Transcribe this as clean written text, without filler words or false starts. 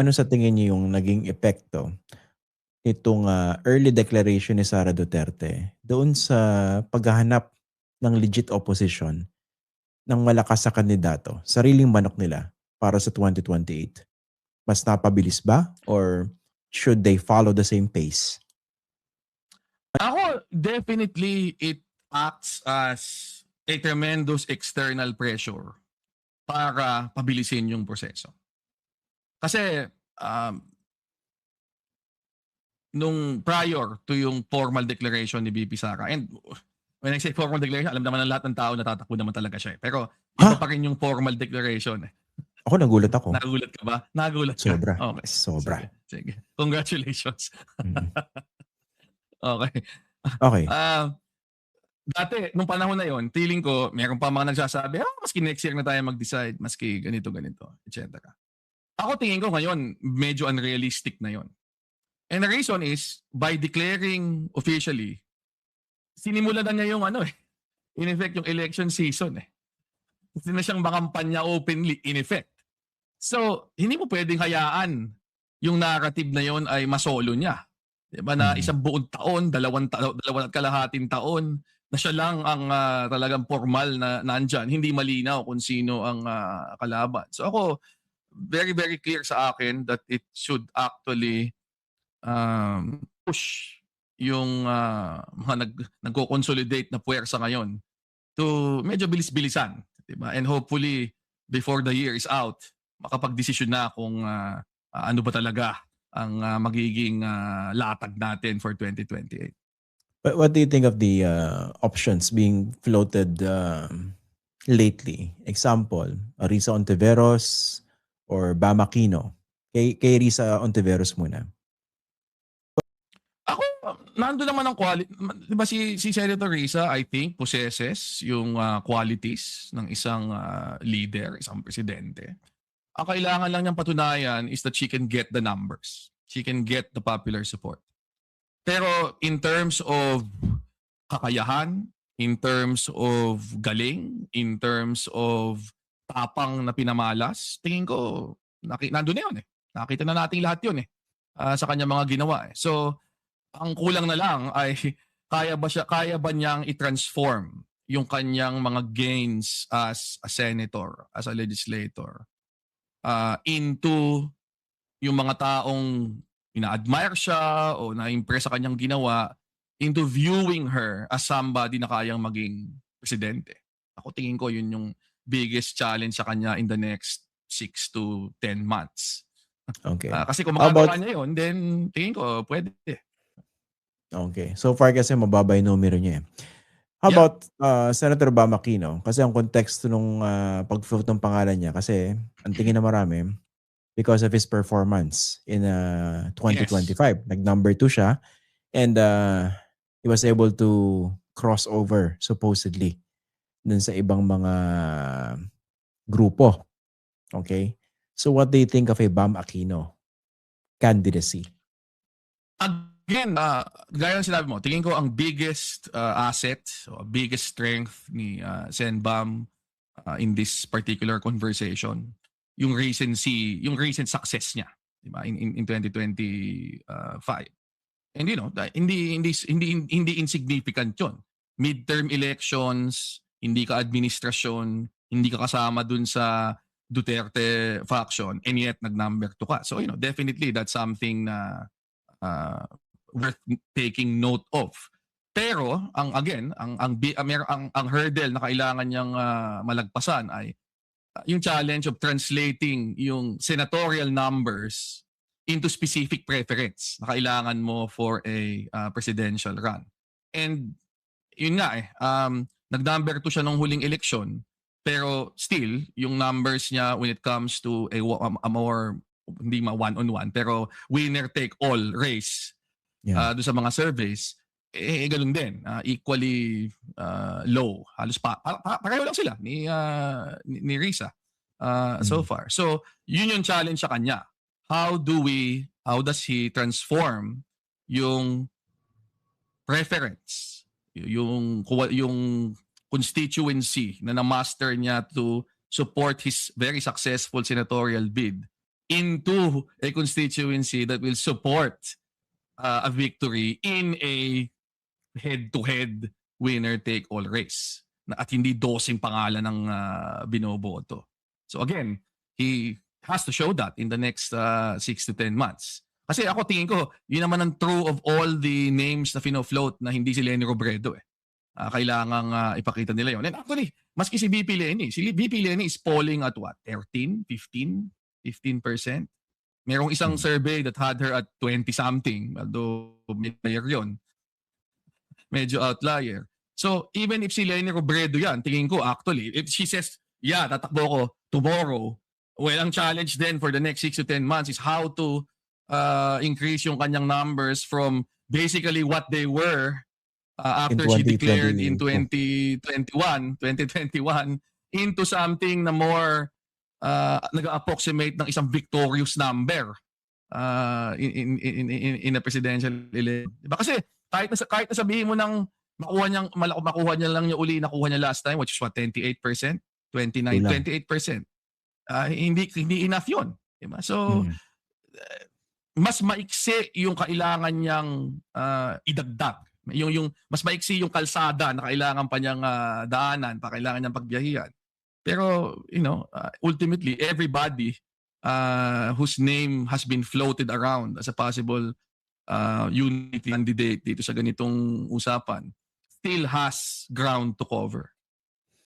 Ano sa tingin niyo yung naging epekto itong early declaration ni Sara Duterte doon sa paghahanap ng legit opposition ng malakas sa kandidato, sariling manok nila para sa 2028? Mas napabilis ba or should they follow the same pace? Ako, definitely it acts as a tremendous external pressure para pabilisin yung proseso. Kasi nung prior to yung formal declaration ni VP Sara, and when I say formal declaration, alam naman ng lahat ng tao na tatakbo naman talaga siya. Pero iba Ha? pa rin yung formal declaration. Ako nagulat ako. Nagulat ka ba? Nagulat ka? Sobra, Okay. Sige, sobra. sige. Congratulations. Mm. Okay. Okey. Dati, nung panahon na yon, feeling ko, meron pa mga nagsasabi, maski next year na tayo mag-decide, maski ganito, etc. Ako tingin ko ngayon, medyo unrealistic na yon. And the reason is, by declaring officially, sinimulan na niya yung in effect, yung election season eh. Hindi na siyang makampanya openly, in effect. So, hindi mo pwedeng hayaan yung narrative na yon ay masolo niya. Diba na isang buong taon, dalawang at kalahating taon, na siya lang ang talagang formal na nandyan. Hindi malinaw kung sino ang kalaban. So ako, very, very clear sa akin that it should actually push yung mga nagko-consolidate na puwersa ngayon to medyo bilis-bilisan. Diba? And hopefully, before the year is out, makapag-desisyon na kung ano ba talaga ang magiging latag natin for 2028. But what do you think of the options being floated lately? Example, Risa Ontiveros or Bam Aquino. Kay Risa Ontiveros muna. Ako, nandun naman ang quality. Di ba si Senator Risa, I think, possesses yung qualities ng isang leader, isang presidente. Ang kailangan lang niyang patunayan is that she can get the numbers. She can get the popular support. Pero in terms of kakayahan, in terms of galing, in terms of tapang na pinamalas, tingin ko, nandun na yun eh. Nakita na natin lahat yun eh. Sa kanya mga ginawa eh. So, ang kulang na lang ay kaya ba niyang i-transform yung kanyang mga gains as a senator, as a legislator, into yung mga taong ina-admire siya o na-impress sa kanyang ginawa, into viewing her as somebody na kayang maging presidente. Ako tingin ko yun yung biggest challenge sa kanya in the next 6 to 10 months. Okay. Kasi kung How magagawa about niya yun, then tingin ko pwede. Okay. So far kasi mababa yung numero niya eh. How Yeah. about Senator Bam Aquino? Kasi ang konteksto nung pag-float ng pangalan niya kasi ang tingin na marami because of his performance in 2025. Nag-number 2 siya and he was able to cross over supposedly dun sa ibang mga grupo. Okay? So what do you think of a Bam Aquino candidacy? Again, gaya ng sinabi mo, tingin ko ang biggest asset o biggest strength ni Sen Bam in this particular conversation, yung recent success niya, di ba, in 2025. And hindi insignificant 'yon. Midterm elections, hindi ka administrasyon, hindi ka kasama dun sa Duterte faction, and yet nag-number 2 ka. So definitely that's something na worth taking note of. Pero ang hurdle na kailangan niyang malagpasan ay yung challenge of translating yung senatorial numbers into specific preference na kailangan mo for a presidential run. And yun nga nag-number 2 siya nung huling eleksyon, pero still yung numbers niya when it comes to a more, hindi one-on-one, pero winner take all race doon sa mga surveys, ganun din, equally low. Halos pareho lang sila ni Risa so far. So yun yung challenge sa kanya. How does he transform yung preference, yung constituency na na-master niya to support his very successful senatorial bid into a constituency that will support a victory in a head-to-head winner-take-all race. At hindi 12 pangalan ng binoboto. So again, he has to show that in the next 6 to 10 months. Kasi ako tingin ko, yun naman ang true of all the names na fino-float na hindi si Leni Robredo eh. Kailangang ipakita nila yun. And actually, maski si VP Leni is polling at what? 13, 15%? Merong isang survey that had her at 20-something, although mid-year yun. Medyo outlier. So, even if si Leni Robredo yan, tingin ko actually, if she says, yeah, tatakbo ko tomorrow, well, ang challenge then for the next 6 to 10 months is how to increase yung kanyang numbers from basically what they were after she declared in 2021 into something na more nag-approximate ng isang victorious number in a presidential election. Diba? Kasi kahit na sabihin mo ng makuha niya lang niya uli nakuha niya last time, which is what, 28%? 28%. Hindi enough yun. Diba? So, mas maiksi yung kailangan niyang idagdag. Yung mas maiksi yung kalsada na kailangan pa niyang daanan, pa kailangan niyang pagbiyahihan. Pero, ultimately, everybody whose name has been floated around as a possible unity candidate dito sa ganitong usapan still has ground to cover.